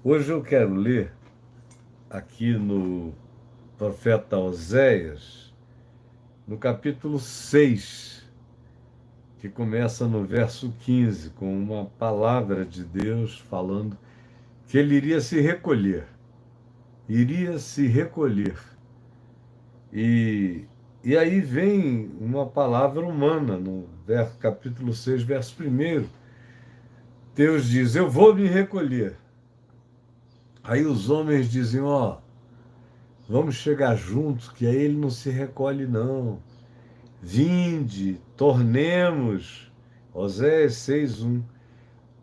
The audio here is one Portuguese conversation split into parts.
Hoje eu quero ler aqui no profeta Oséias, no capítulo 6, que começa no verso 15, com uma palavra de Deus falando que ele iria se recolher. E, e aí vem uma palavra humana, no capítulo 6, verso 1. Deus diz: Eu vou me recolher. Aí os homens dizem: Ó, vamos chegar juntos, que aí ele não se recolhe, não. Vinde, tornemos, Oséias 6:1.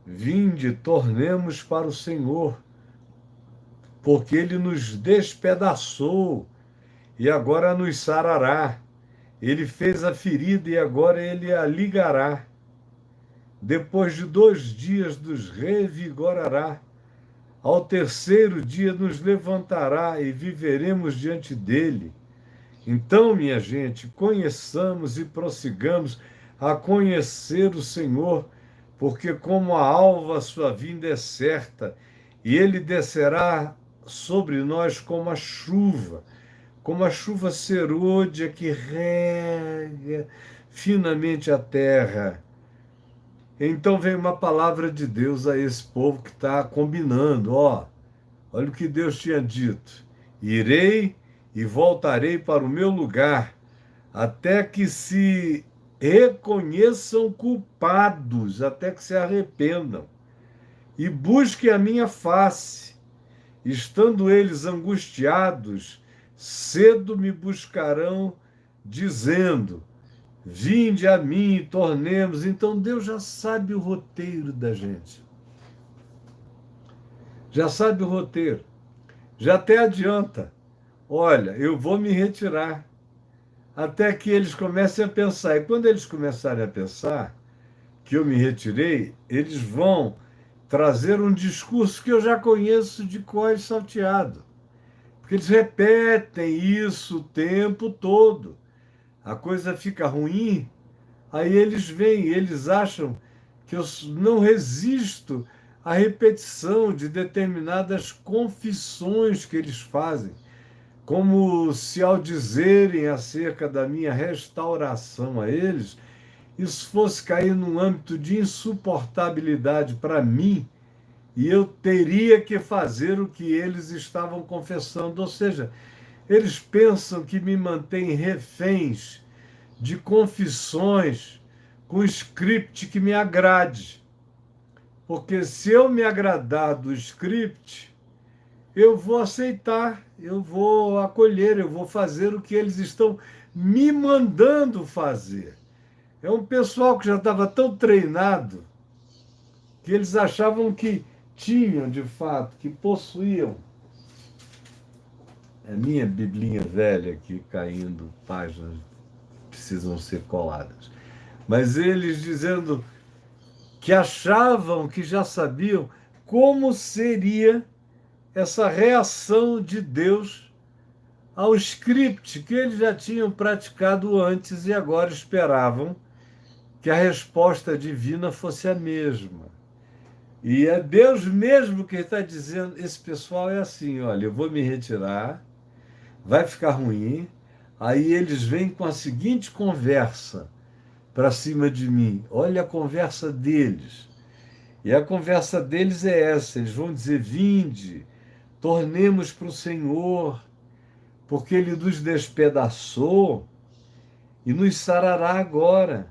Vinde, tornemos para o Senhor, porque ele nos despedaçou e agora nos sarará. Ele fez a ferida e agora ele a ligará. Depois de 2 dias nos revigorará. Ao terceiro dia nos levantará e viveremos diante dele. Então, minha gente, conheçamos e prossigamos a conhecer o Senhor, porque como a alva sua vinda é certa, e ele descerá sobre nós como a chuva serôdia que rega finamente a terra. Então vem uma palavra de Deus a esse povo que está combinando, ó. Olha o que Deus tinha dito: irei e voltarei para o meu lugar, até que se reconheçam culpados, até que se arrependam e busquem a minha face. Estando eles angustiados, cedo me buscarão, dizendo: Vinde a mim e tornemos. Então Deus já sabe o roteiro da gente. Já sabe o roteiro. Já até adianta. Olha, eu vou me retirar até que eles comecem a pensar. E quando eles começarem a pensar que eu me retirei, eles vão trazer um discurso que eu já conheço de cor e salteado. Porque eles repetem isso o tempo todo. A coisa fica ruim, aí eles vêm, eles acham que eu não resisto à repetição de determinadas confissões que eles fazem, como se ao dizerem acerca da minha restauração a eles, isso fosse cair num âmbito de insuportabilidade para mim, e eu teria que fazer o que eles estavam confessando. Ou seja, eles pensam que me mantêm reféns de confissões com script que me agrade. Porque se eu me agradar do script, eu vou aceitar, eu vou acolher, eu vou fazer o que eles estão me mandando fazer. É um pessoal que já estava tão treinado que eles achavam que tinham, de fato, que possuíam. É minha biblinha velha aqui caindo, páginas precisam ser coladas. Mas eles dizendo que achavam que já sabiam como seria essa reação de Deus ao script que eles já tinham praticado antes e agora esperavam que a resposta divina fosse a mesma. E é Deus mesmo que está dizendo: esse pessoal é assim, olha, eu vou me retirar, vai ficar ruim. Aí eles vêm com a seguinte conversa para cima de mim. Olha a conversa deles. E a conversa deles é essa: eles vão dizer: Vinde, tornemos para o Senhor, porque ele nos despedaçou e nos sarará agora.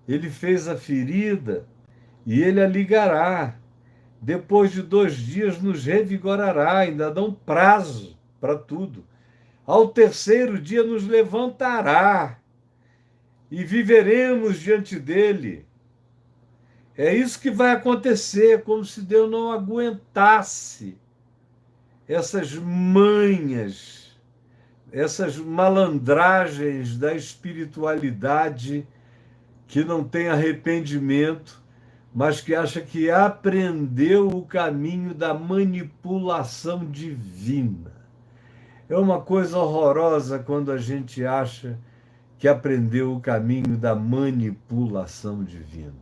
Ele fez a ferida e ele a ligará. Depois de 2 dias nos revigorará. Ainda dá um prazo para tudo. Ao terceiro dia nos levantará e viveremos diante dele. É isso que vai acontecer, como se Deus não aguentasse essas manhas, essas malandragens da espiritualidade que não tem arrependimento, mas que acha que aprendeu o caminho da manipulação divina. É uma coisa horrorosa quando a gente acha que aprendeu o caminho da manipulação divina.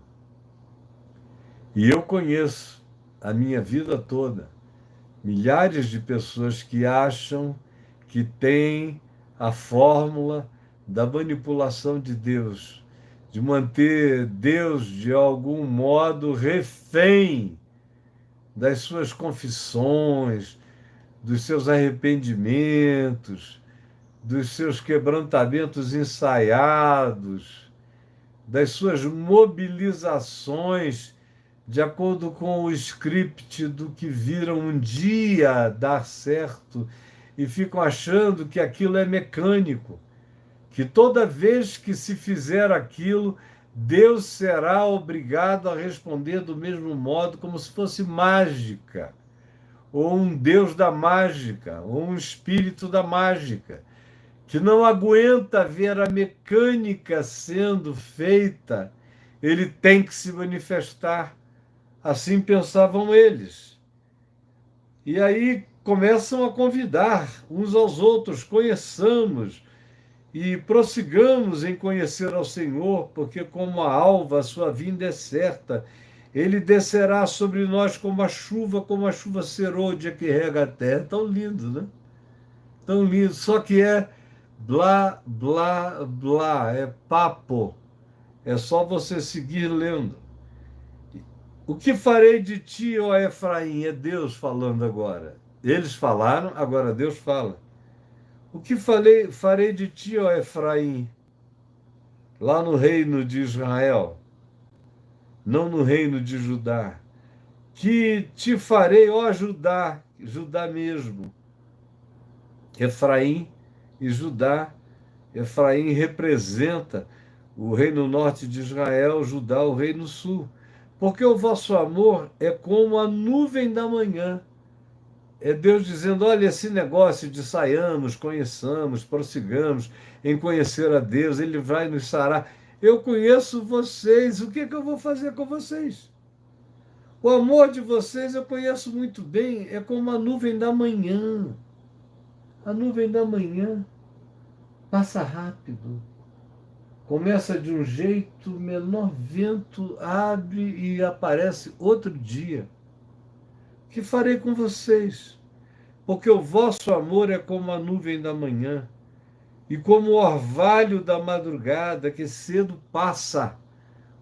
E eu conheço a minha vida toda Milhares de pessoas que acham que têm a fórmula da manipulação de Deus, de manter Deus, de algum modo, refém das suas confissões, dos seus arrependimentos, dos seus quebrantamentos ensaiados, das suas mobilizações de acordo com o script do que viram um dia dar certo e ficam achando que aquilo é mecânico, que toda vez que se fizer aquilo, Deus será obrigado a responder do mesmo modo, como se fosse mágica, ou um Deus da mágica, ou um espírito da mágica, que não aguenta ver a mecânica sendo feita, ele tem que se manifestar. Assim pensavam eles. E aí começam a convidar uns aos outros, conheçamos e prossigamos em conhecer ao Senhor, porque como a alva, a sua vinda é certa. Ele descerá sobre nós como a chuva serôdia que rega a terra. Tão lindo, né? Tão lindo. Só que é blá, blá, blá, é papo. É só você seguir lendo. O que farei de ti, ó Efraim? É Deus falando agora. Eles falaram, agora Deus fala. O que farei de ti, ó Efraim, lá no reino de Israel, não no reino de Judá? Que te farei, ó Judá, Judá mesmo. Efraim e Judá. Efraim representa o reino norte de Israel, Judá o reino sul. Porque o vosso amor é como a nuvem da manhã. É Deus dizendo: olha, esse negócio de saiamos, conheçamos, prossigamos em conhecer a Deus, Ele vai nos sarar. Eu conheço vocês, o que é que eu vou fazer com vocês? O amor de vocês eu conheço muito bem, é como a nuvem da manhã. A nuvem da manhã passa rápido. Começa de um jeito, menor vento abre e aparece outro dia. O que farei com vocês? Porque o vosso amor é como a nuvem da manhã e como o orvalho da madrugada que cedo passa.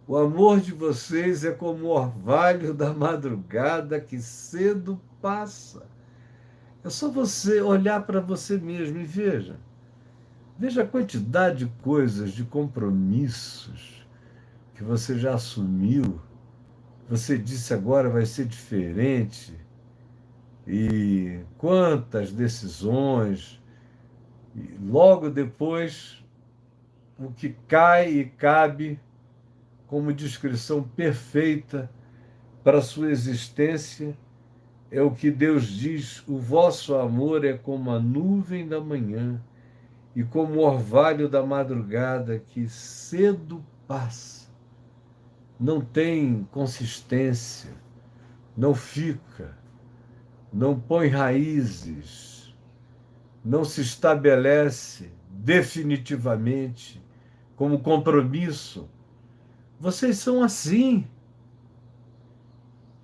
O amor de vocês é como o orvalho da madrugada que cedo passa. É só você olhar para você mesmo e veja. Veja a quantidade de coisas, de compromissos que você já assumiu. Você disse agora vai ser diferente. E quantas decisões. E logo depois, o que cai e cabe como descrição perfeita para a sua existência é o que Deus diz: o vosso amor é como a nuvem da manhã e como o orvalho da madrugada que cedo passa. Não tem consistência, não fica, não põe raízes, não se estabelece definitivamente como compromisso. Vocês são assim.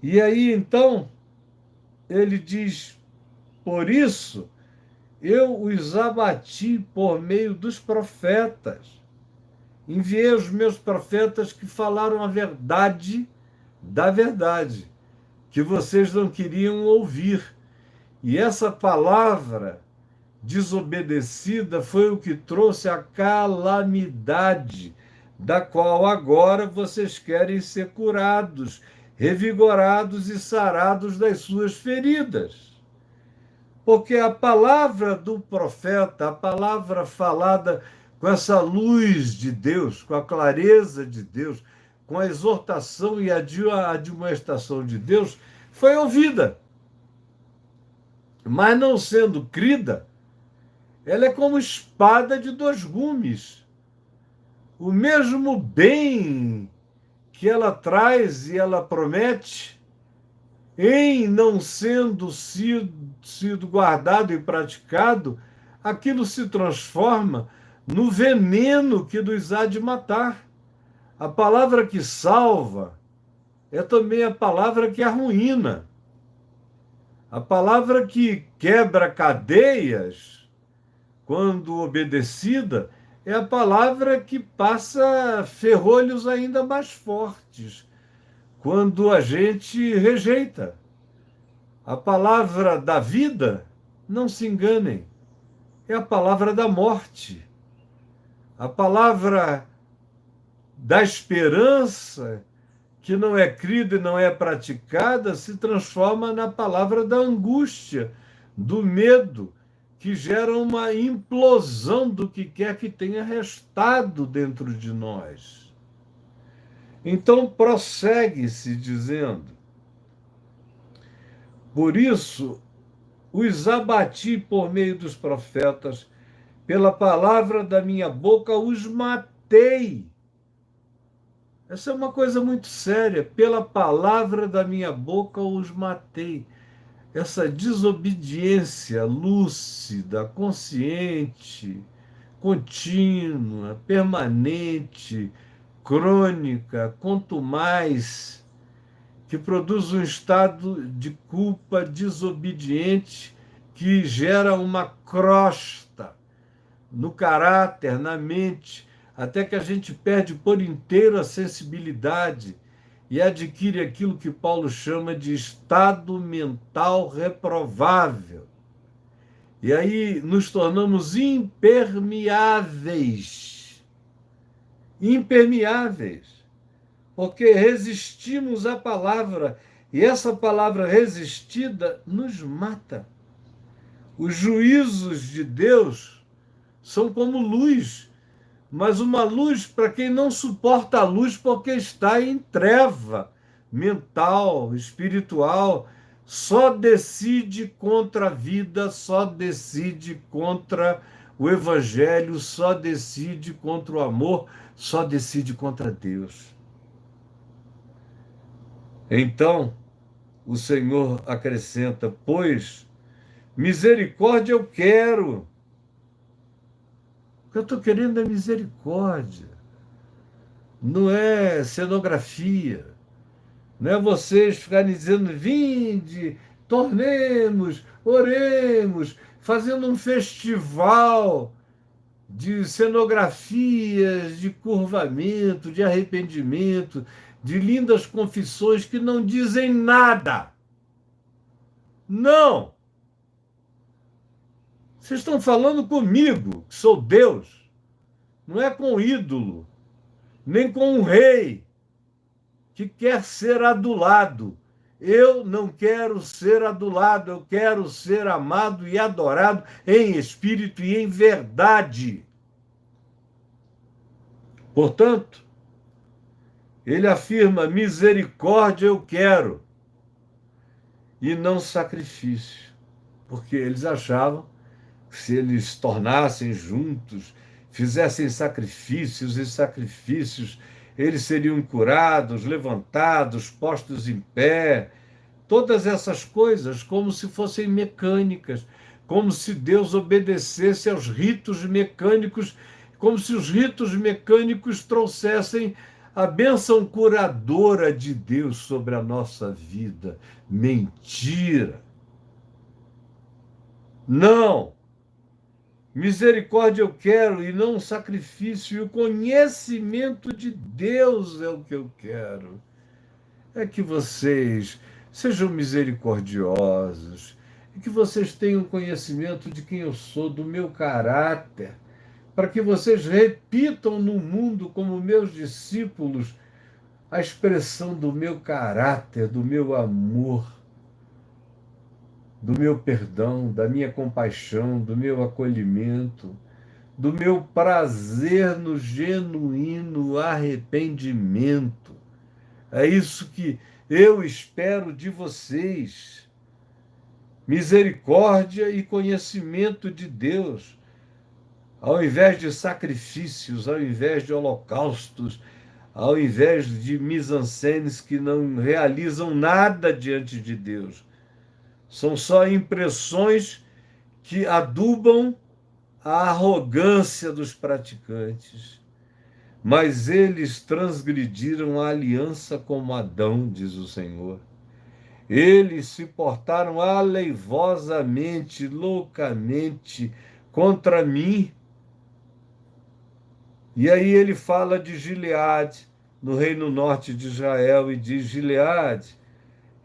E aí, então, ele diz: por isso eu os abati por meio dos profetas. Enviei os meus profetas que falaram a verdade da verdade, que vocês não queriam ouvir. E essa palavra desobedecida foi o que trouxe a calamidade, da qual agora vocês querem ser curados, revigorados e sarados das suas feridas. Porque a palavra do profeta, a palavra falada com essa luz de Deus, com a clareza de Deus, com a exortação e a admoestação de Deus, foi ouvida. Mas não sendo crida, ela é como espada de dois gumes. O mesmo bem que ela traz e ela promete, em não sendo sido guardado e praticado, aquilo se transforma no veneno que nos há de matar. A palavra que salva é também a palavra que arruína. A palavra que quebra cadeias, quando obedecida, é a palavra que passa ferrolhos ainda mais fortes, quando a gente rejeita. A palavra da vida, não se enganem, é a palavra da morte. A palavra da esperança, que não é crida e não é praticada, se transforma na palavra da angústia, do medo, que gera uma implosão do que quer que tenha restado dentro de nós. Então, prossegue-se dizendo: por isso, os abati por meio dos profetas, pela palavra da minha boca os matei. Essa é uma coisa muito séria. Pela palavra da minha boca os matei. Essa desobediência lúcida, consciente, contínua, permanente, crônica, quanto mais, que produz um estado de culpa desobediente que gera uma crosta no caráter, na mente, até que a gente perde por inteiro a sensibilidade e adquire aquilo que Paulo chama de estado mental reprovável. E aí nos tornamos impermeáveis. Impermeáveis. Porque resistimos à palavra, e essa palavra resistida nos mata. Os juízos de Deus são como luz, mas uma luz para quem não suporta a luz porque está em treva mental, espiritual, só decide contra a vida, só decide contra o evangelho, só decide contra o amor, só decide contra Deus. Então, o Senhor acrescenta: pois misericórdia eu quero. O que eu estou querendo é misericórdia. Não é cenografia. Não é vocês ficarem dizendo: vinde, tornemos, oremos, fazendo um festival de cenografias, de curvamento, de arrependimento, de lindas confissões que não dizem nada. Não! Vocês estão falando comigo, que sou Deus. Não é com o ídolo, nem com um rei que quer ser adulado. Eu não quero ser adulado, eu quero ser amado e adorado em espírito e em verdade. Portanto, ele afirma: misericórdia eu quero, e não sacrifício, porque eles achavam que se eles tornassem juntos, fizessem sacrifícios e sacrifícios, eles seriam curados, levantados, postos em pé, todas essas coisas como se fossem mecânicas, como se Deus obedecesse aos ritos mecânicos, como se os ritos mecânicos trouxessem a bênção curadora de Deus sobre a nossa vida. Mentira! Não! Misericórdia eu quero e não sacrifício, e o conhecimento de Deus é o que eu quero. É que vocês sejam misericordiosos, e que vocês tenham conhecimento de quem eu sou, do meu caráter, para que vocês repitam no mundo, como meus discípulos, a expressão do meu caráter, do meu amor, do meu perdão, da minha compaixão, do meu acolhimento, do meu prazer no genuíno arrependimento. É isso que eu espero de vocês. Misericórdia e conhecimento de Deus, ao invés de sacrifícios, ao invés de holocaustos, ao invés de mise-en-scènes que não realizam nada diante de Deus. São só impressões que adubam a arrogância dos praticantes. Mas eles transgrediram a aliança como Adão, diz o Senhor. Eles se portaram aleivosamente, loucamente contra mim. E aí ele fala de Gileade, no reino norte de Israel, e diz: Gileade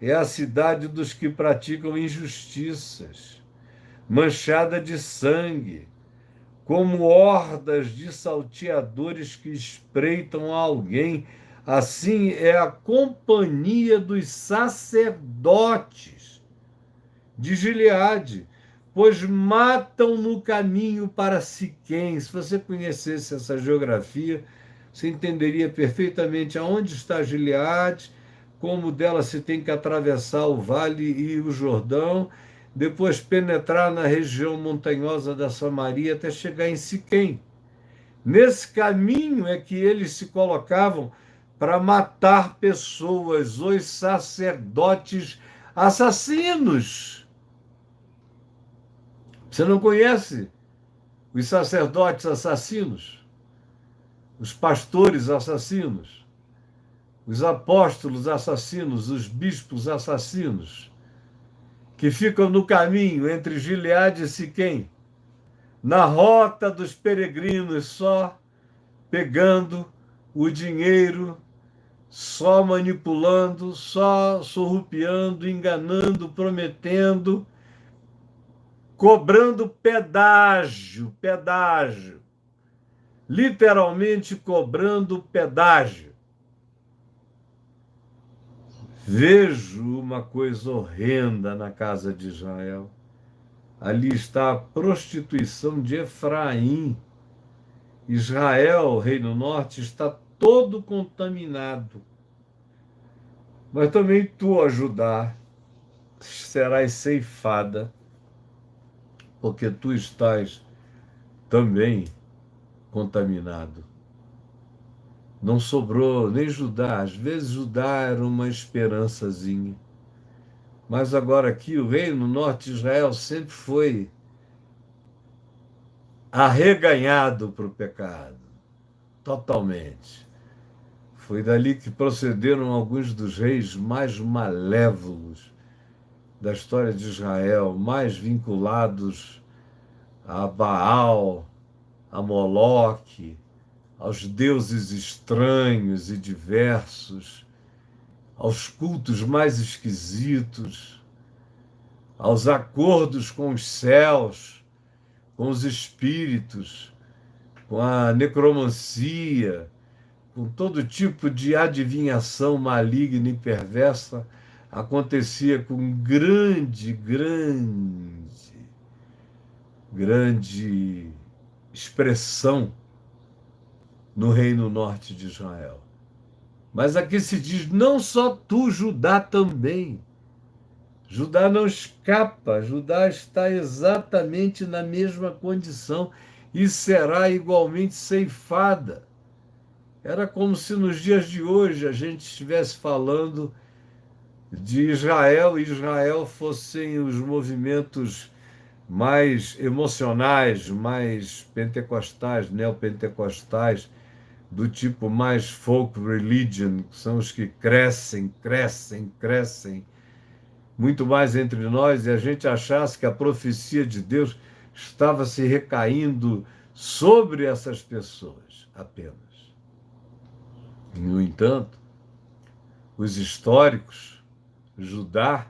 é a cidade dos que praticam injustiças, manchada de sangue, como hordas de salteadores que espreitam a alguém. Assim é a companhia dos sacerdotes de Gileade, pois matam no caminho para Siquém. Se você conhecesse essa geografia, você entenderia perfeitamente aonde está Gileade, como dela se tem que atravessar o vale e o Jordão, depois penetrar na região montanhosa da Samaria até chegar em Siquém. Nesse caminho é que eles se colocavam para matar pessoas, os sacerdotes assassinos. Você não conhece os sacerdotes assassinos, os pastores assassinos, os apóstolos assassinos, os bispos assassinos, que ficam no caminho entre Gileade e Siquém, na rota dos peregrinos, só pegando o dinheiro, só manipulando, só surrupiando, enganando, prometendo, cobrando pedágio, literalmente cobrando pedágio. Vejo uma coisa horrenda na casa de Israel. Ali está a prostituição de Efraim. Israel, Reino Norte, está todo contaminado. Mas também tu, a Judá, serás ceifada, porque tu estás também contaminado. Não sobrou nem Judá. Às vezes Judá era uma esperançazinha. Mas agora aqui o reino norte de Israel sempre foi arreganhado para o pecado. Totalmente. Foi dali que procederam alguns dos reis mais malévolos da história de Israel, mais vinculados a Baal, a Moloque, aos deuses estranhos e diversos, aos cultos mais esquisitos, aos acordos com os céus, com os espíritos, com a necromancia, com todo tipo de adivinhação maligna e perversa, acontecia com grande expressão no reino norte de Israel. Mas aqui se diz: não só tu, Judá também. Judá não escapa, Judá está exatamente na mesma condição e será igualmente ceifada. Era como se nos dias de hoje a gente estivesse falando de Israel e Israel fossem os movimentos mais emocionais, mais pentecostais, neopentecostais, do tipo mais folk religion, que são os que crescem muito mais entre nós, e a gente achasse que a profecia de Deus estava se recaindo sobre essas pessoas apenas. No entanto, os históricos, Judá,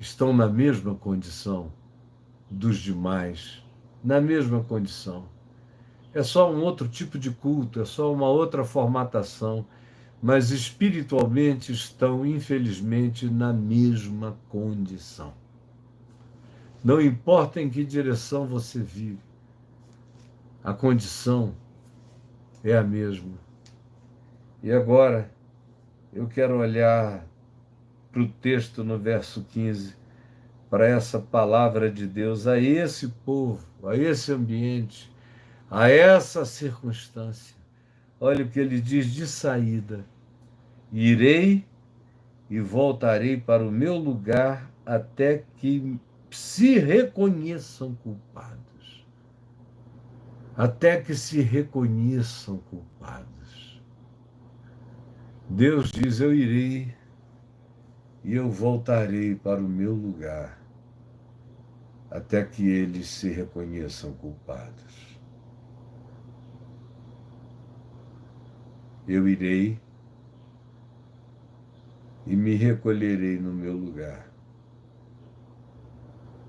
estão na mesma condição dos demais, na mesma condição. É só um outro tipo de culto, é só uma outra formatação, mas espiritualmente estão, infelizmente, na mesma condição. Não importa em que direção você vive, a condição é a mesma. E agora, eu quero olhar para o texto no verso 15, para essa palavra de Deus, a esse povo, a esse ambiente, a essa circunstância. Olha o que ele diz de saída: irei e voltarei para o meu lugar até que se reconheçam culpados. Até que se reconheçam culpados. Deus diz: eu irei e eu voltarei para o meu lugar, até que eles se reconheçam culpados. Eu irei e me recolherei no meu lugar,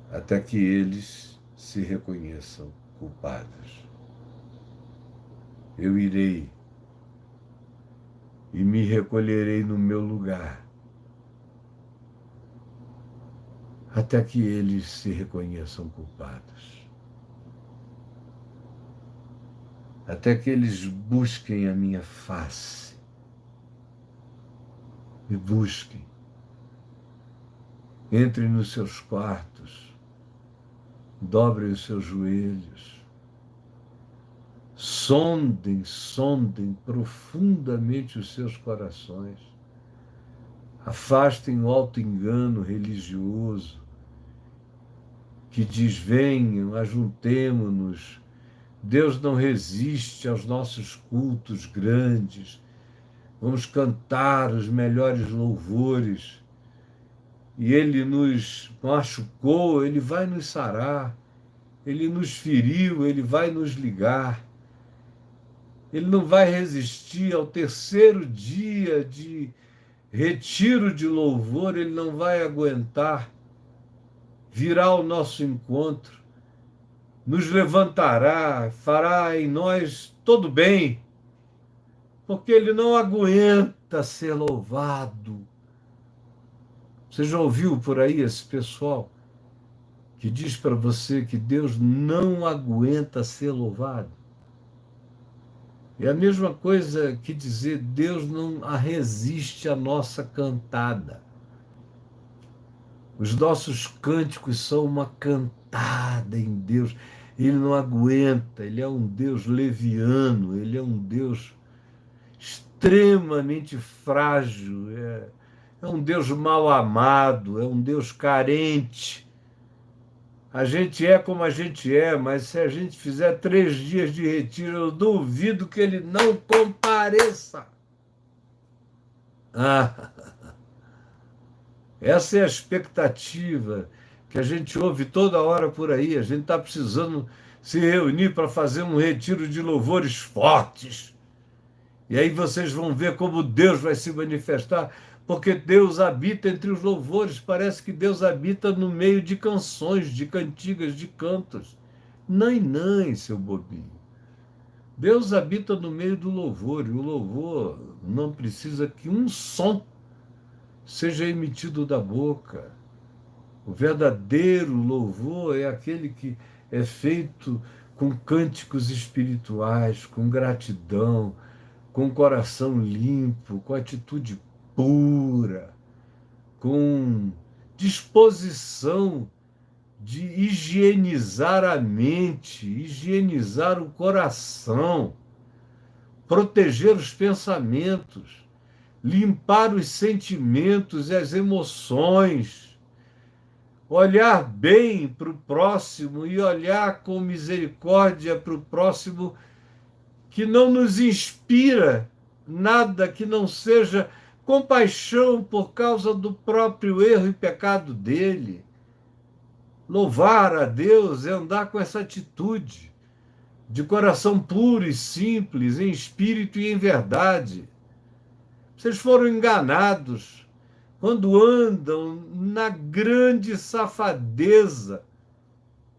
até que eles se reconheçam culpados. Eu irei e me recolherei no meu lugar, até que eles se reconheçam culpados. Até que eles busquem a minha face. Me busquem. Entrem nos seus quartos. Dobrem os seus joelhos. Sondem profundamente os seus corações. Afastem o auto-engano religioso que diz: venham, ajuntemo-nos. Deus não resiste aos nossos cultos grandes. Vamos cantar os melhores louvores. E Ele nos machucou, Ele vai nos sarar. Ele nos feriu, Ele vai nos ligar. Ele não vai resistir ao terceiro dia de retiro de louvor, Ele não vai aguentar. Virá ao nosso encontro, nos levantará, fará em nós todo bem, porque Ele não aguenta ser louvado. Você já ouviu por aí esse pessoal que diz para você que Deus não aguenta ser louvado? É a mesma coisa que dizer Deus não resiste à nossa cantada. Os nossos cânticos são uma cantada em Deus. Ele não aguenta, Ele é um Deus leviano, Ele é um Deus extremamente frágil, é um Deus mal amado, é um Deus carente. A gente é como a gente é, mas se a gente fizer 3 dias de retiro, eu duvido que Ele não compareça. Ah, essa é a expectativa que a gente ouve toda hora por aí. A gente está precisando se reunir para fazer um retiro de louvores fortes. E aí vocês vão ver como Deus vai se manifestar, porque Deus habita entre os louvores. Parece que Deus habita no meio de canções, de cantigas, de cantos. Não, seu bobinho. Deus habita no meio do louvor, e o louvor não precisa que um som seja emitido da boca. O verdadeiro louvor é aquele que é feito com cânticos espirituais, com gratidão, com coração limpo, com atitude pura, com disposição de higienizar a mente, higienizar o coração, proteger os pensamentos, limpar os sentimentos e as emoções, olhar bem para o próximo e olhar com misericórdia para o próximo, que não nos inspira nada que não seja compaixão por causa do próprio erro e pecado dele. Louvar a Deus é andar com essa atitude de coração puro e simples, em espírito e em verdade. Vocês foram enganados quando andam na grande safadeza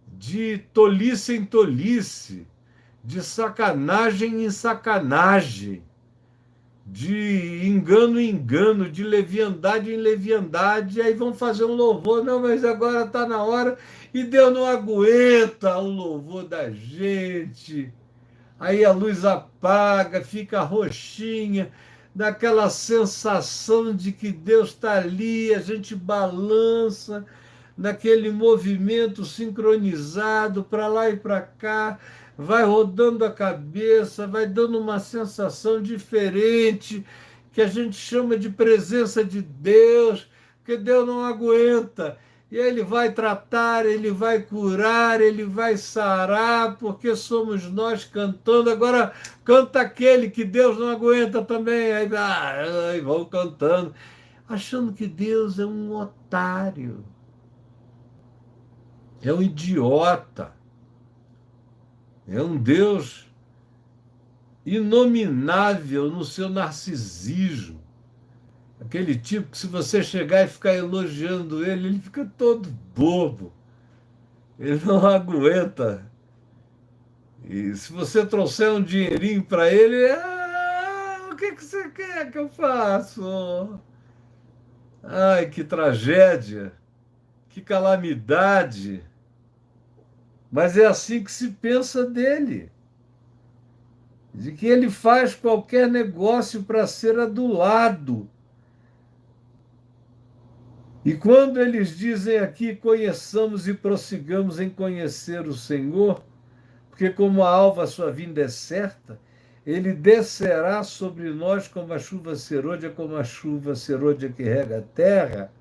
de tolice em tolice, de sacanagem em sacanagem, de engano em engano, de leviandade em leviandade, e aí vão fazer um louvor. Não, mas agora está na hora, e Deus não aguenta o louvor da gente. Aí a luz apaga, fica roxinha, dá aquela sensação de que Deus está ali, a gente balança naquele movimento sincronizado para lá e para cá, vai rodando a cabeça, vai dando uma sensação diferente, que a gente chama de presença de Deus, porque Deus não aguenta. E Ele vai tratar, Ele vai curar, Ele vai sarar, porque somos nós cantando. Agora canta aquele que Deus não aguenta também. Aí vão cantando. achando que Deus é um otário, é um idiota, é um Deus inominável no seu narcisismo. Aquele tipo que, se você chegar e ficar elogiando ele, ele fica todo bobo. Ele não aguenta. E se você trouxer um dinheirinho para ele, o que você quer que eu faça? Ai, que tragédia, que calamidade. Mas é assim que se pensa dele, de que ele faz qualquer negócio para ser adulado. E quando eles dizem aqui, conheçamos e prossigamos em conhecer o Senhor, porque como a alva a sua vinda é certa, ele descerá sobre nós como a chuva serôdia, como a chuva serôdia que rega a terra.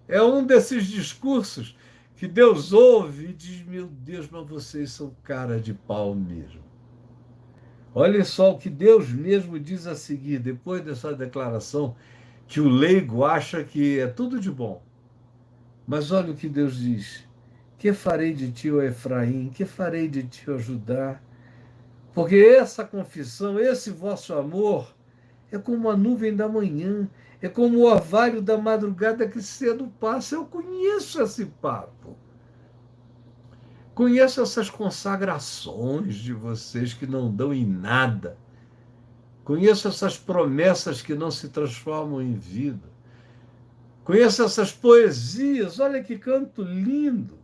É um desses discursos que Deus ouve e diz, meu Deus, mas vocês são cara de pau mesmo. Olha só o que Deus mesmo diz a seguir, depois dessa declaração, que o leigo acha que é tudo de bom. Mas olha o que Deus diz. Que farei de ti, ó Efraim? Que farei de ti, ó Judá? Porque essa confissão, esse vosso amor, é como a nuvem da manhã, é como o orvalho da madrugada que cedo passa. Eu conheço esse papo. Conheço essas consagrações de vocês que não dão em nada. Conheço essas promessas que não se transformam em vida. Conheço essas poesias, olha que canto lindo.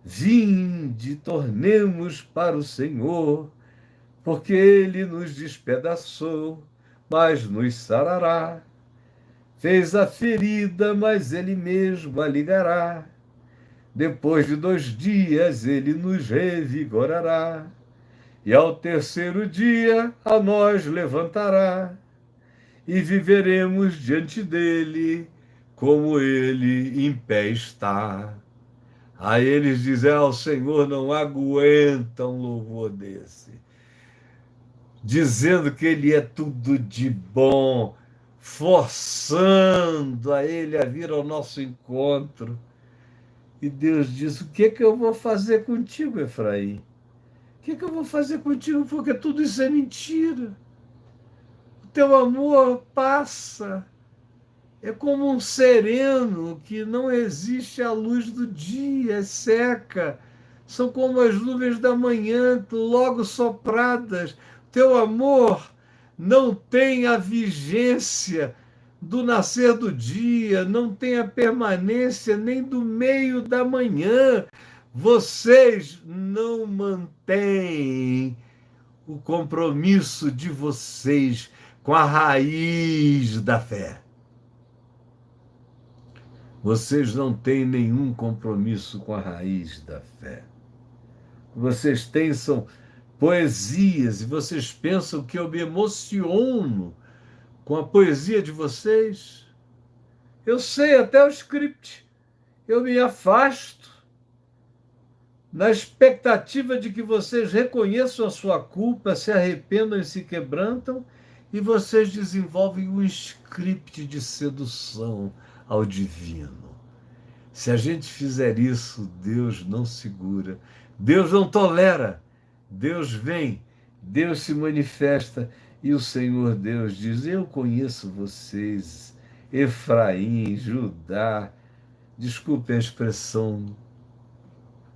Vinde, tornemos para o Senhor, porque Ele nos despedaçou, mas nos sarará. Fez a ferida, mas Ele mesmo a ligará. Depois de 2 dias, Ele nos revigorará. E ao terceiro dia, a nós levantará. E viveremos diante dele, como ele em pé está. Aí eles dizem, o Senhor não aguenta um louvor desse. Dizendo que ele é tudo de bom, forçando a ele a vir ao nosso encontro. E Deus diz, o que que eu vou fazer contigo, Efraim? O que que eu vou fazer contigo? Porque tudo isso é mentira. O teu amor passa. É como um sereno que não existe à luz do dia, é seca. São como as nuvens da manhã, logo sopradas. Teu amor não tem a vigência do nascer do dia, não tem a permanência nem do meio da manhã. Vocês não mantêm o compromisso de vocês com a raiz da fé. Vocês não têm nenhum compromisso com a raiz da fé. Vocês têm são poesias e vocês pensam que eu me emociono com a poesia de vocês. Eu sei até o script. Eu me afasto na expectativa de que vocês reconheçam a sua culpa, se arrependam e se quebrantam, e vocês desenvolvem um script de sedução ao divino. Se a gente fizer isso, Deus não segura, Deus não tolera, Deus vem, Deus se manifesta, e o Senhor Deus diz, eu conheço vocês, Efraim, Judá, desculpe a expressão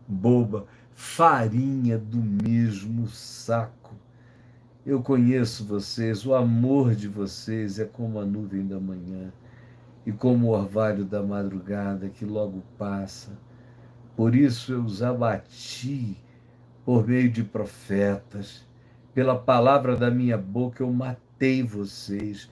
boba, farinha do mesmo saco. Eu conheço vocês, o amor de vocês é como a nuvem da manhã e como o orvalho da madrugada que logo passa. Por isso eu os abati por meio de profetas, pela palavra da minha boca eu matei vocês,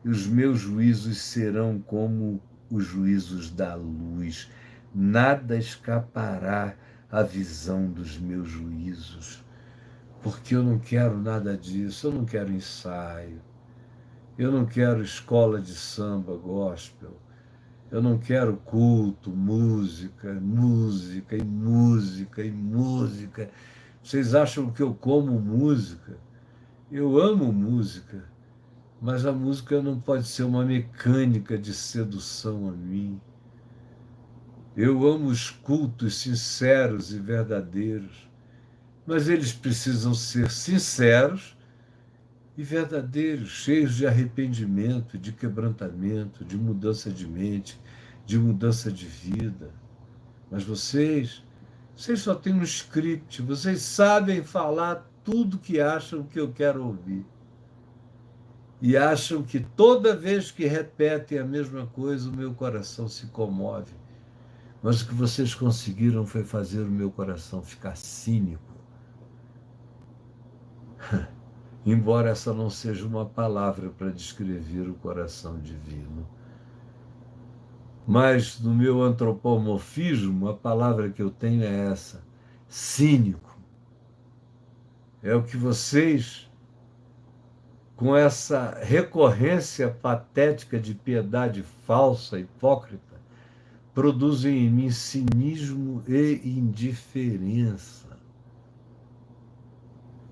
e os meus juízos serão como os juízos da luz. Nada escapará à visão dos meus juízos, porque eu não quero nada disso, eu não quero ensaio, eu não quero escola de samba gospel, eu não quero culto, música, música e música e música. Vocês acham que eu como música? Eu amo música, mas a música não pode ser uma mecânica de sedução a mim. Eu amo os cultos sinceros e verdadeiros, mas eles precisam ser sinceros e verdadeiros, cheios de arrependimento, de quebrantamento, de mudança de mente, de mudança de vida. Mas vocês só têm um script, vocês sabem falar tudo que acham que eu quero ouvir. E acham que toda vez que repetem a mesma coisa, o meu coração se comove. Mas o que vocês conseguiram foi fazer o meu coração ficar cínico. Embora essa não seja uma palavra para descrever o coração divino. Mas no meu antropomorfismo, a palavra que eu tenho é essa: cínico. É o que vocês, com essa recorrência patética de piedade falsa, hipócrita, produzem em mim cinismo e indiferença.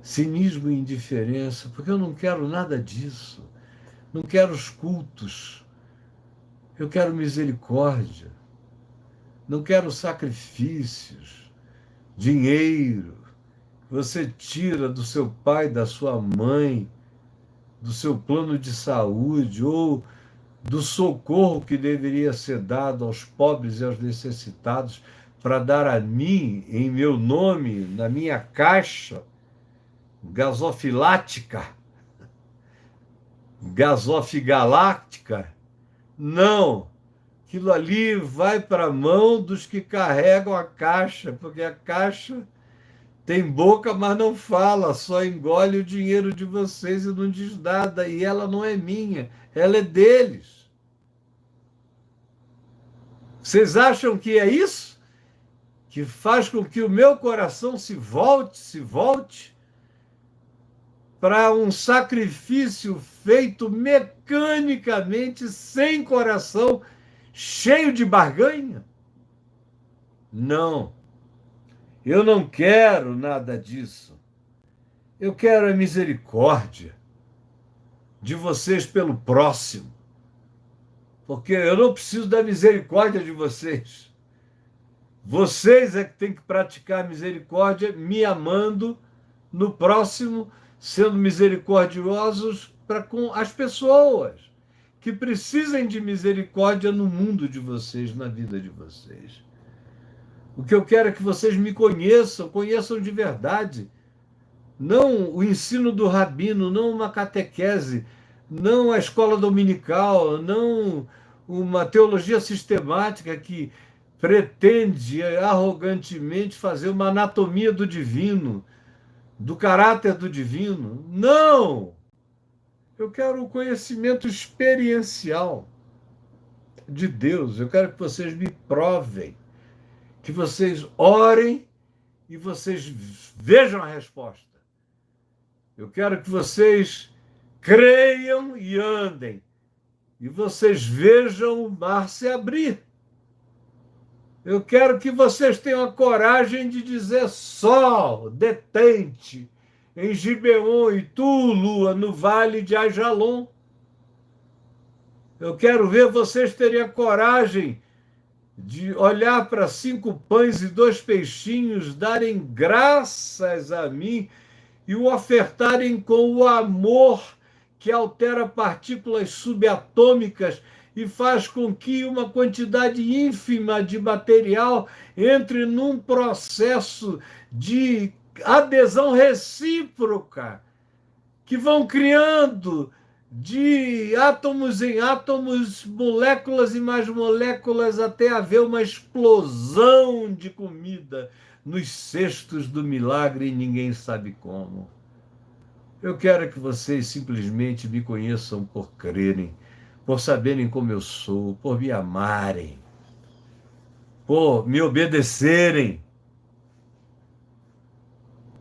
Cinismo e indiferença, porque eu não quero nada disso. Não quero os cultos. Eu quero misericórdia. Não quero sacrifícios, dinheiro. Você tira do seu pai, da sua mãe, do seu plano de saúde ou do socorro que deveria ser dado aos pobres e aos necessitados para dar a mim, em meu nome, na minha caixa gasofilática, gasofigaláctica. Não, aquilo ali vai para a mão dos que carregam a caixa, porque a caixa tem boca, mas não fala, só engole o dinheiro de vocês e não diz nada, e ela não é minha, ela é deles. Vocês acham que é isso que faz com que o meu coração se volte para um sacrifício feito mecanicamente, sem coração, cheio de barganha? Não, eu não quero nada disso. Eu quero a misericórdia de vocês pelo próximo, porque eu não preciso da misericórdia de vocês. Vocês é que têm que praticar a misericórdia me amando no próximo, sendo misericordiosos para com as pessoas que precisem de misericórdia no mundo de vocês, na vida de vocês. O que eu quero é que vocês me conheçam, conheçam de verdade. Não o ensino do rabino, não uma catequese, não a escola dominical, não uma teologia sistemática que pretende arrogantemente fazer uma anatomia do divino, do caráter do divino. Não! Eu quero o conhecimento experiencial de Deus. Eu quero que vocês me provem, que vocês orem e vocês vejam a resposta. Eu quero que vocês creiam e andem, e vocês vejam o mar se abrir. Eu quero que vocês tenham a coragem de dizer: sol, detente, em Gibeon, e tu, lua, no vale de Ajalon. Eu quero ver vocês terem a coragem de olhar para 5 pães e 2 peixinhos, darem graças a mim e o ofertarem com o amor que altera partículas subatômicas e faz com que uma quantidade ínfima de material entre num processo de adesão recíproca, que vão criando de átomos em átomos, moléculas e mais moléculas, até haver uma explosão de comida nos cestos do milagre e ninguém sabe como. Eu quero que vocês simplesmente me conheçam por crerem, por saberem como eu sou, por me amarem, por me obedecerem.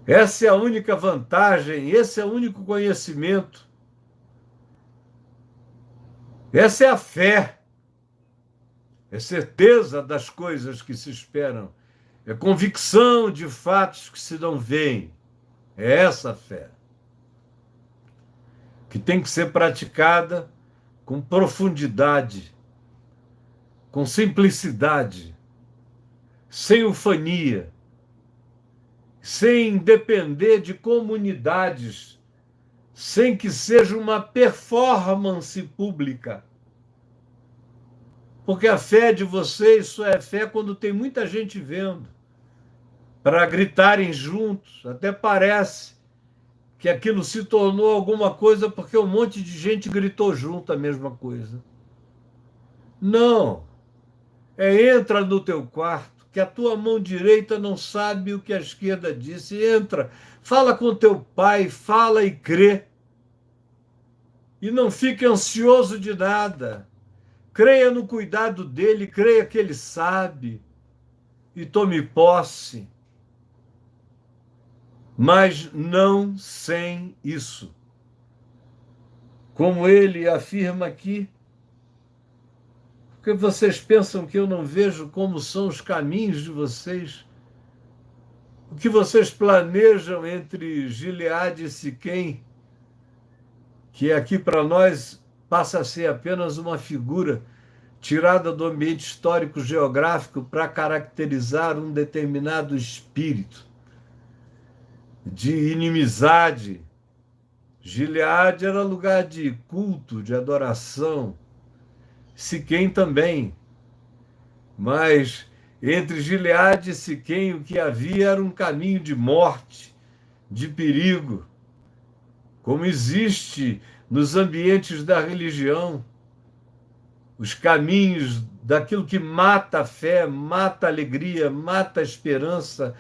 Essa é a única vantagem, esse é o único conhecimento. Essa é a fé, é certeza das coisas que se esperam, é convicção de fatos que se não veem. É essa a fé. que tem que ser praticada com profundidade, com simplicidade, sem ufania, sem depender de comunidades, sem que seja uma performance pública. Porque a fé de vocês só é fé quando tem muita gente vendo, para gritarem juntos. Até parece que aquilo se tornou alguma coisa porque um monte de gente gritou junto a mesma coisa. Não. Entra no teu quarto, que a tua mão direita não sabe o que a esquerda disse. Entra, fala com teu pai, fala e crê. E não fique ansioso de nada. Creia no cuidado dele, creia que ele sabe. E tome posse. Mas não sem isso. Como ele afirma aqui, porque vocês pensam que eu não vejo como são os caminhos de vocês, o que vocês planejam entre Gileade e Siquém, que aqui para nós passa a ser apenas uma figura tirada do ambiente histórico-geográfico para caracterizar um determinado espírito de inimizade. Gileade era lugar de culto, de adoração, Siquém também, mas entre Gileade e Siquém o que havia era um caminho de morte, de perigo, como existe nos ambientes da religião, os caminhos daquilo que mata a fé, mata a alegria, mata a esperança,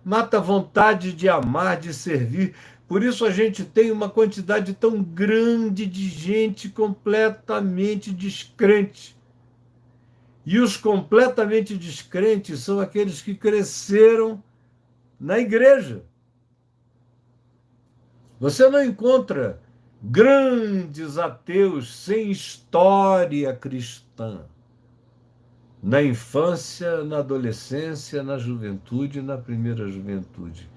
mata a vontade de amar, de servir. Por isso a gente tem uma quantidade tão grande de gente completamente descrente. E os completamente descrentes são aqueles que cresceram na igreja. Você não encontra grandes ateus sem história cristã. Na infância, na adolescência, na juventude, na primeira juventude.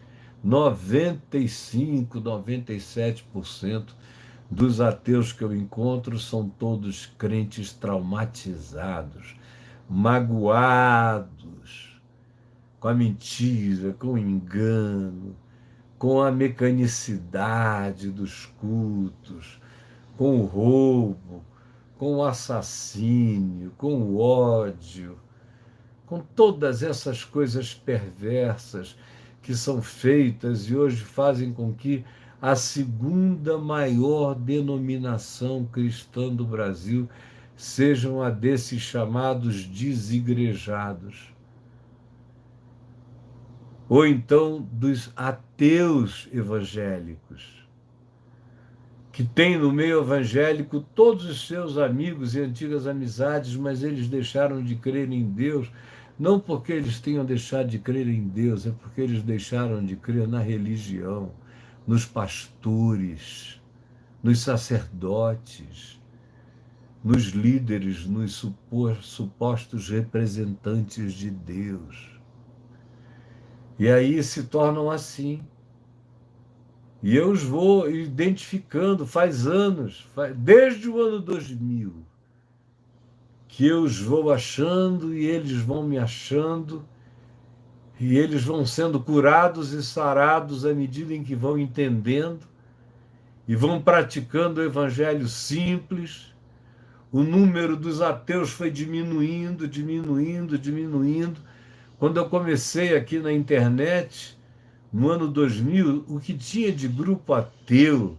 95, 97% dos ateus que eu encontro são todos crentes traumatizados, magoados com a mentira, com o engano, com a mecanicidade dos cultos, com o roubo, com o assassínio, com o ódio, com todas essas coisas perversas que são feitas e hoje fazem com que a segunda maior denominação cristã do Brasil sejam a desses chamados desigrejados. Ou então dos ateus evangélicos, que têm no meio evangélico todos os seus amigos e antigas amizades, mas eles deixaram de crer em Deus, não porque eles tenham deixado de crer em Deus, é porque eles deixaram de crer na religião, nos pastores, nos sacerdotes, nos líderes, nos supostos representantes de Deus. E aí se tornam assim. E eu os vou identificando, faz anos, desde o ano 2000, que eu os vou achando e eles vão me achando, e eles vão sendo curados e sarados à medida em que vão entendendo e vão praticando o evangelho simples. O número dos ateus foi diminuindo, diminuindo, diminuindo. Quando eu comecei aqui na internet, no ano 2000, o que tinha de grupo ateu,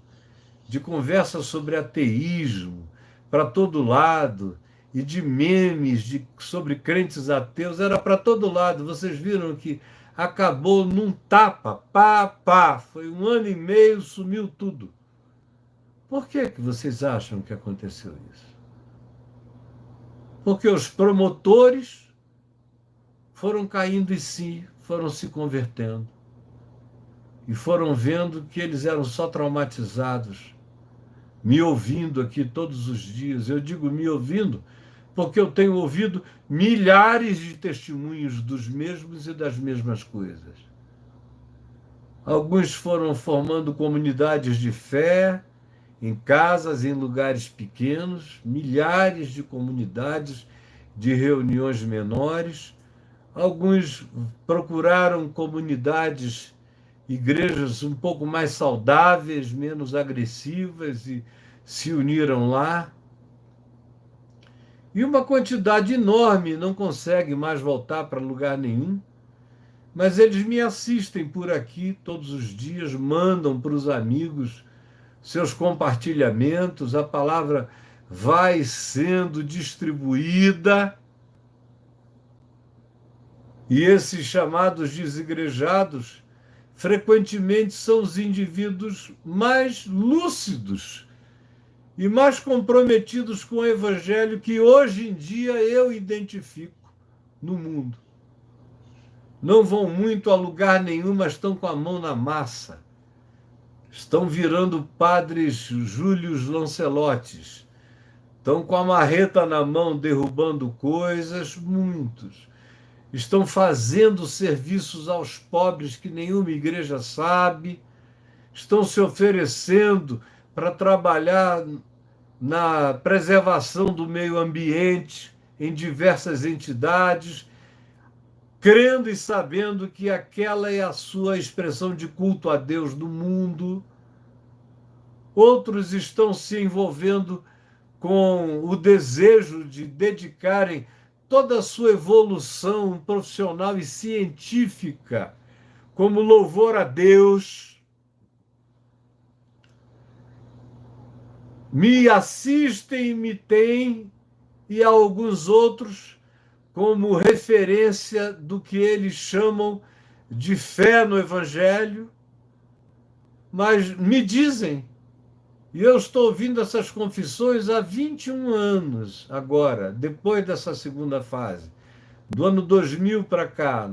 de conversa sobre ateísmo para todo lado, e de memes sobre crentes ateus, era para todo lado. Vocês viram que acabou num tapa, pá, pá. Foi 1 ano e meio, sumiu tudo. Por que vocês acham que aconteceu isso? Porque os promotores foram caindo em si, foram se convertendo. E foram vendo que eles eram só traumatizados, me ouvindo aqui todos os dias. Eu digo me ouvindo porque eu tenho ouvido milhares de testemunhos dos mesmos e das mesmas coisas. Alguns foram formando comunidades de fé em casas, em lugares pequenos, milhares de comunidades de reuniões menores. Alguns procuraram comunidades, igrejas um pouco mais saudáveis, menos agressivas e se uniram lá. E uma quantidade enorme não consegue mais voltar para lugar nenhum, mas eles me assistem por aqui todos os dias, mandam para os amigos seus compartilhamentos, a palavra vai sendo distribuída. E esses chamados desigrejados frequentemente são os indivíduos mais lúcidos e mais comprometidos com o evangelho que hoje em dia eu identifico no mundo. Não vão muito a lugar nenhum, mas estão com a mão na massa. Estão virando padres Júlios Lancelotes. Estão com a marreta na mão derrubando coisas, muitos. Estão fazendo serviços aos pobres que nenhuma igreja sabe. Estão se oferecendo para trabalhar na preservação do meio ambiente em diversas entidades, crendo e sabendo que aquela é a sua expressão de culto a Deus no mundo. Outros estão se envolvendo com o desejo de dedicarem toda a sua evolução profissional e científica como louvor a Deus. Me assistem, me têm, e a alguns outros como referência do que eles chamam de fé no Evangelho, mas me dizem, e eu estou ouvindo essas confissões há 21 anos agora, depois dessa segunda fase, do ano 2000 para cá,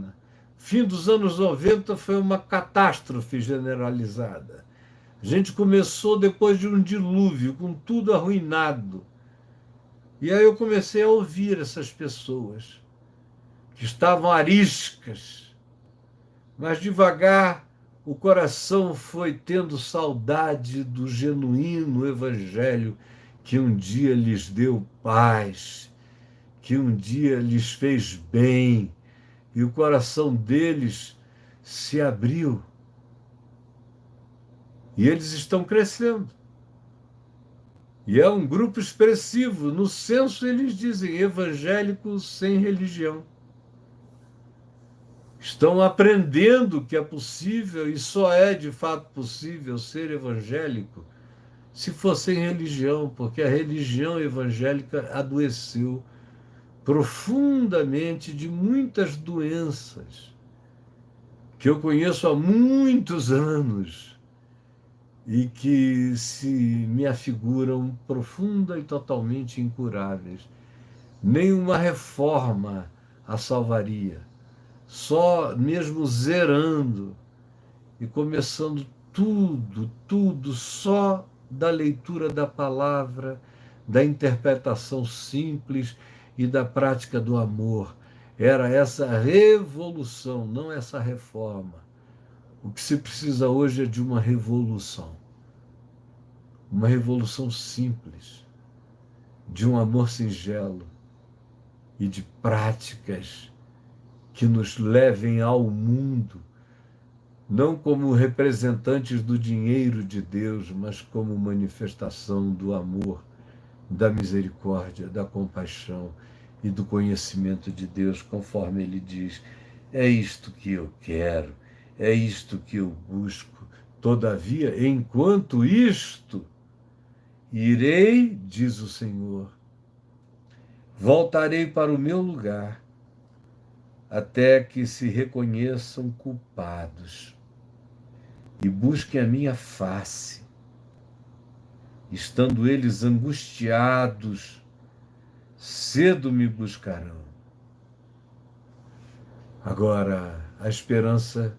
fim dos anos 90 foi uma catástrofe generalizada. A gente começou depois de um dilúvio, com tudo arruinado. E aí eu comecei a ouvir essas pessoas que estavam ariscas, mas devagar o coração foi tendo saudade do genuíno evangelho que um dia lhes deu paz, que um dia lhes fez bem, e o coração deles se abriu. E eles estão crescendo. E é um grupo expressivo. No censo eles dizem evangélicos sem religião. Estão aprendendo que é possível, e só é de fato possível ser evangélico se for sem religião, porque a religião evangélica adoeceu profundamente de muitas doenças que eu conheço há muitos anos e que se me afiguram profunda e totalmente incuráveis. Nenhuma reforma a salvaria. Só mesmo zerando e começando tudo só da leitura da palavra, da interpretação simples e da prática do amor. Era essa revolução, não essa reforma. O que se precisa hoje é de uma revolução simples, de um amor singelo e de práticas que nos levem ao mundo, não como representantes do dinheiro de Deus, mas como manifestação do amor, da misericórdia, da compaixão e do conhecimento de Deus, conforme ele diz: é isto que eu quero, é isto que eu busco. Todavia, enquanto isto, irei, diz o Senhor, voltarei para o meu lugar, até que se reconheçam culpados e busquem a minha face. Estando eles angustiados, cedo me buscarão. Agora, a esperança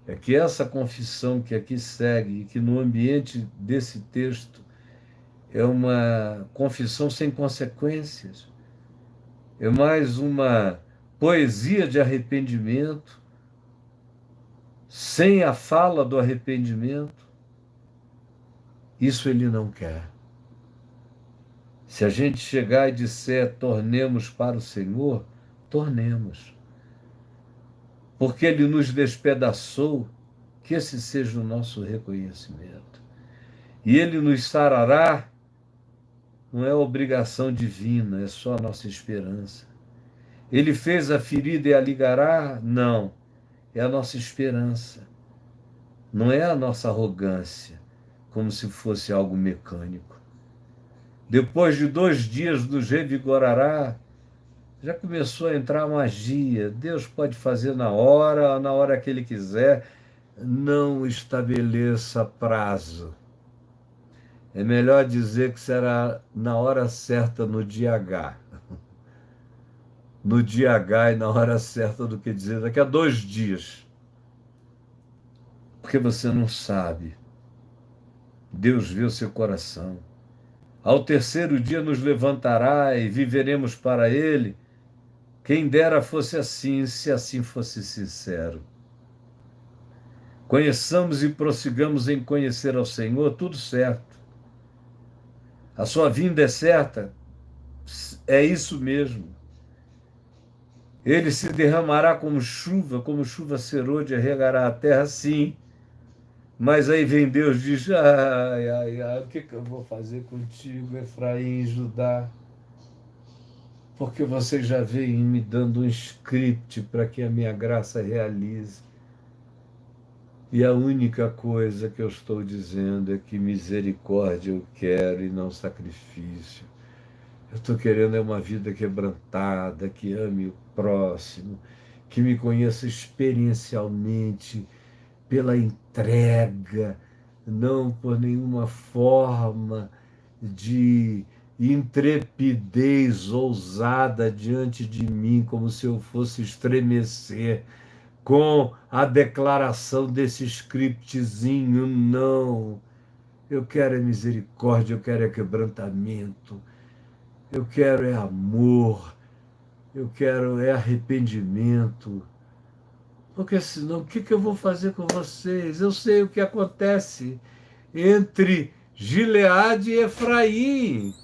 é que essa confissão que aqui segue, e que no ambiente desse texto é uma confissão sem consequências, é mais uma poesia de arrependimento, sem a fala do arrependimento, Isso ele não quer. Se a gente chegar e disser tornemos para o Senhor, tornemos. Porque ele nos despedaçou, que esse seja o nosso reconhecimento. E ele nos sarará, não é obrigação divina, é só a nossa esperança. Ele fez a ferida e a ligará? Não, é a nossa esperança. Não é a nossa arrogância, como se fosse algo mecânico. Depois de 2 dias nos revigorará, já começou a entrar magia. Deus pode fazer na hora que Ele quiser. Não estabeleça prazo. É melhor dizer que será na hora certa, no dia H. No dia H e na hora certa do que dizer daqui a 2 dias. Porque você não sabe. Deus vê o seu coração. Ao 3º dia nos levantará e viveremos para Ele. Quem dera fosse assim, se assim fosse sincero. Conheçamos e prossigamos em conhecer ao Senhor, tudo certo. A sua vinda é certa, é isso mesmo. Ele se derramará como chuva serôdia regará a terra, sim. Mas aí vem Deus e diz, ai, ai, ai, o que eu vou fazer contigo, Efraim e Judá? Porque você já vem me dando um script para que a minha graça realize. E a única coisa que eu estou dizendo é que misericórdia eu quero e não sacrifício. Eu estou querendo uma vida quebrantada, que ame o próximo, que me conheça experiencialmente pela entrega, não por nenhuma forma de intrepidez ousada diante de mim, como se eu fosse estremecer com a declaração desse scriptzinho, não. Eu quero é misericórdia, eu quero é quebrantamento, eu quero é amor, eu quero é arrependimento. Porque senão, o que eu vou fazer com vocês? Eu sei o que acontece entre Gileade e Efraim.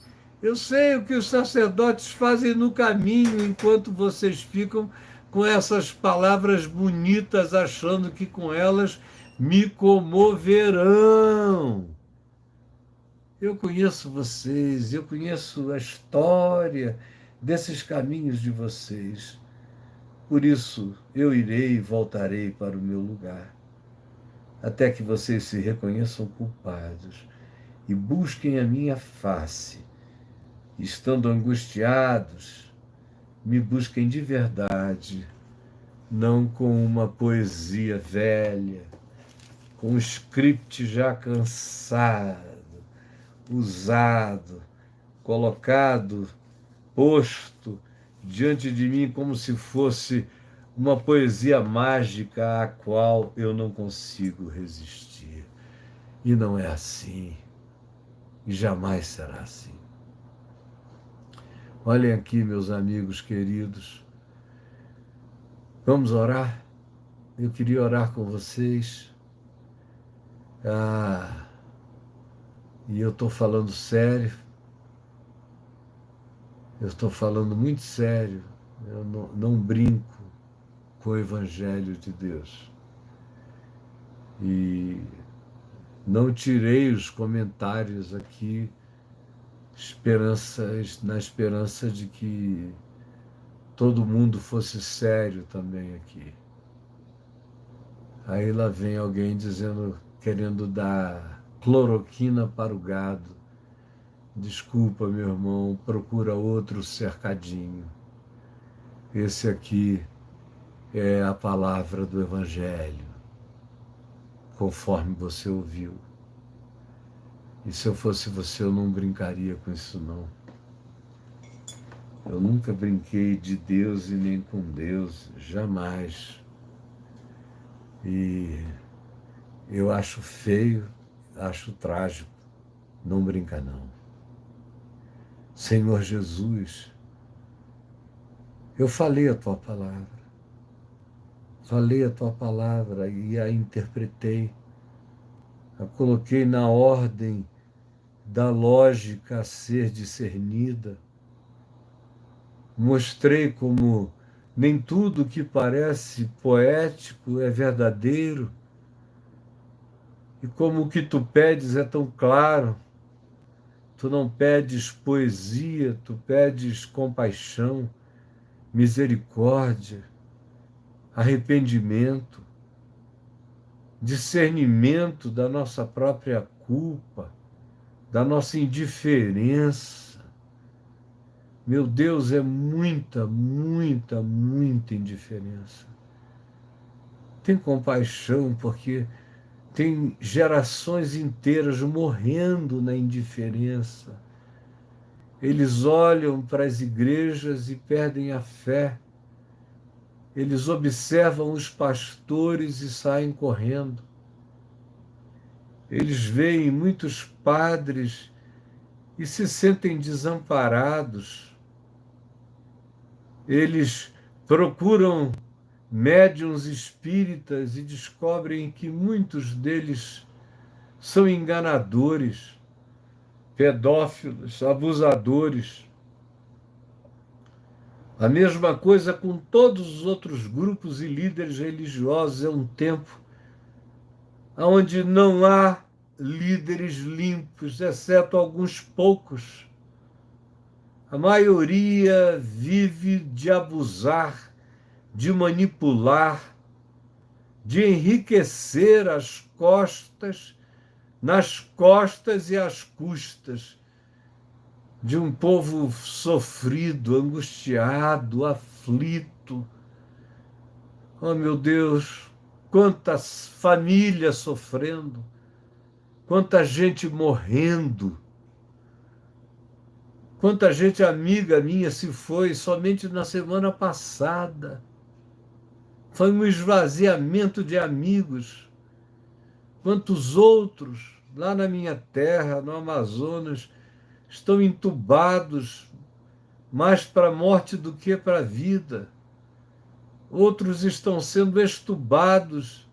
Eu sei o que os sacerdotes fazem no caminho enquanto vocês ficam com essas palavras bonitas, achando que com elas me comoverão. Eu conheço vocês, eu conheço a história desses caminhos de vocês. Por isso, eu irei e voltarei para o meu lugar, até que vocês se reconheçam culpados e busquem a minha face. Estando angustiados, me busquem de verdade, não com uma poesia velha, com um script já cansado, usado, colocado, posto diante de mim como se fosse uma poesia mágica à qual eu não consigo resistir. E não é assim, e jamais será assim. Olhem aqui, meus amigos queridos, vamos orar? Eu queria orar com vocês. E eu estou falando sério, eu estou falando muito sério, eu não brinco com o Evangelho de Deus. E não tirei os comentários aqui na esperança de que todo mundo fosse sério também aqui. Aí lá vem alguém dizendo, querendo dar cloroquina para o gado. Desculpa, meu irmão, procura outro cercadinho. Esse aqui é a palavra do Evangelho, conforme você ouviu. E se eu fosse você, eu não brincaria com isso, não. Eu nunca brinquei de Deus e nem com Deus, jamais. E eu acho feio, acho trágico. Não brinca, não. Senhor Jesus, eu falei a tua palavra. Falei a tua palavra e a interpretei. A coloquei na ordem da lógica a ser discernida. Mostrei como nem tudo que parece poético é verdadeiro, e como o que tu pedes é tão claro. Tu não pedes poesia, tu pedes compaixão, misericórdia, arrependimento, discernimento da nossa própria culpa, da nossa indiferença. Meu Deus, é muita, muita, muita indiferença. Tem compaixão, porque tem gerações inteiras morrendo na indiferença. Eles olham para as igrejas e perdem a fé. Eles observam os pastores e saem correndo. Eles veem muitos padres e se sentem desamparados. Eles procuram médiuns espíritas e descobrem que muitos deles são enganadores, pedófilos, abusadores. A mesma coisa com todos os outros grupos e líderes religiosos. É um tempo onde não há líderes limpos, exceto alguns poucos. A maioria vive de abusar, de manipular, de enriquecer nas costas e às custas de um povo sofrido, angustiado, aflito. Oh, meu Deus, quantas famílias sofrendo, quanta gente morrendo, quanta gente amiga minha se foi somente na semana passada. Foi um esvaziamento de amigos. Quantos outros, lá na minha terra, no Amazonas, estão entubados mais para a morte do que para a vida. Outros estão sendo extubados,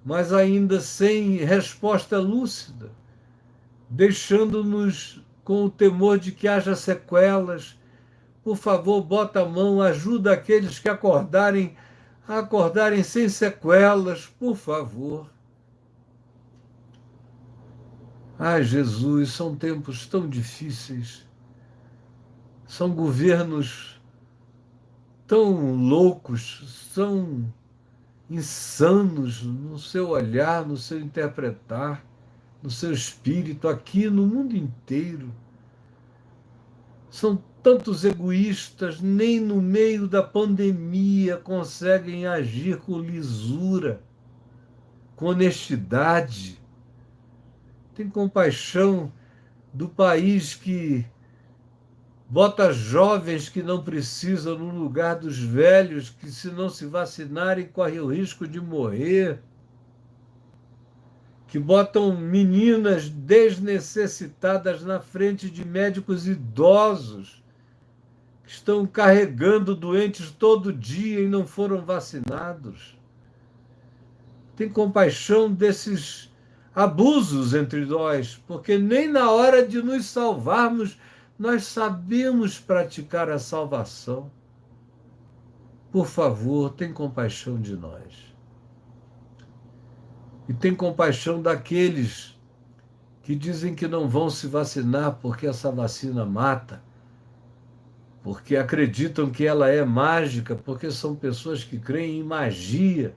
mas ainda sem resposta lúcida, deixando-nos com o temor de que haja sequelas. Por favor, bota a mão, ajuda aqueles que acordarem a acordarem sem sequelas, por favor. Ai, Jesus, são tempos tão difíceis, são governos tão loucos, tão insanos no seu olhar, no seu interpretar, no seu espírito, aqui no mundo inteiro. São tantos egoístas, nem no meio da pandemia conseguem agir com lisura, com honestidade. Tem compaixão do país que bota jovens que não precisam no lugar dos velhos, que se não se vacinarem correm o risco de morrer, que botam meninas desnecessitadas na frente de médicos idosos, que estão carregando doentes todo dia e não foram vacinados. Tem compaixão desses abusos entre nós, porque nem na hora de nos salvarmos nós sabemos praticar a salvação. Por favor, tem compaixão de nós. E tem compaixão daqueles que dizem que não vão se vacinar porque essa vacina mata, porque acreditam que ela é mágica, porque são pessoas que creem em magia,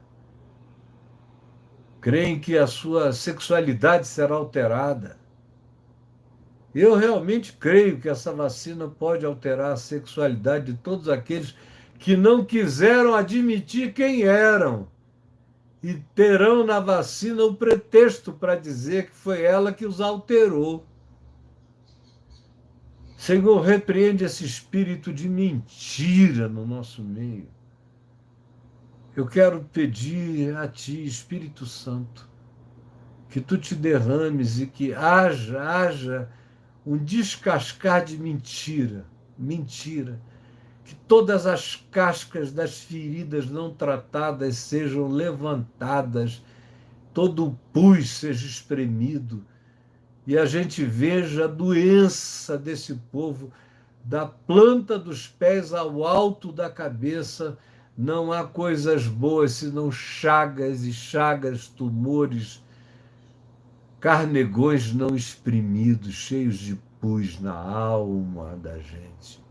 creem que a sua sexualidade será alterada. Eu realmente creio que essa vacina pode alterar a sexualidade de todos aqueles que não quiseram admitir quem eram e terão na vacina o pretexto para dizer que foi ela que os alterou. Senhor, repreende esse espírito de mentira no nosso meio. Eu quero pedir a Ti, Espírito Santo, que Tu te derrames e que haja um descascar de mentira, que todas as cascas das feridas não tratadas sejam levantadas, todo o pus seja espremido, e a gente veja a doença desse povo, da planta dos pés ao alto da cabeça. Não há coisas boas senão chagas e chagas, tumores, carnegões não exprimidos, cheios de pus na alma da gente.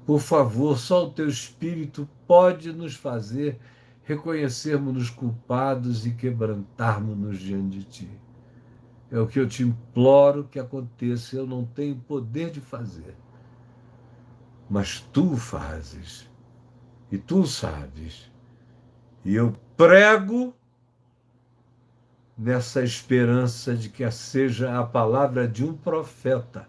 Por favor, só o teu Espírito pode nos fazer reconhecermos-nos culpados e quebrantarmos-nos diante de ti. É o que eu te imploro que aconteça. Eu não tenho poder de fazer, mas tu fazes, e tu sabes. E eu prego nessa esperança de que seja a palavra de um profeta,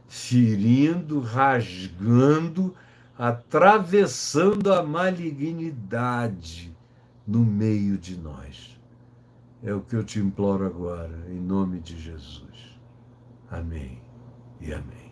ferindo, rasgando, atravessando a malignidade no meio de nós. É o que eu te imploro agora, em nome de Jesus. Amém e amém.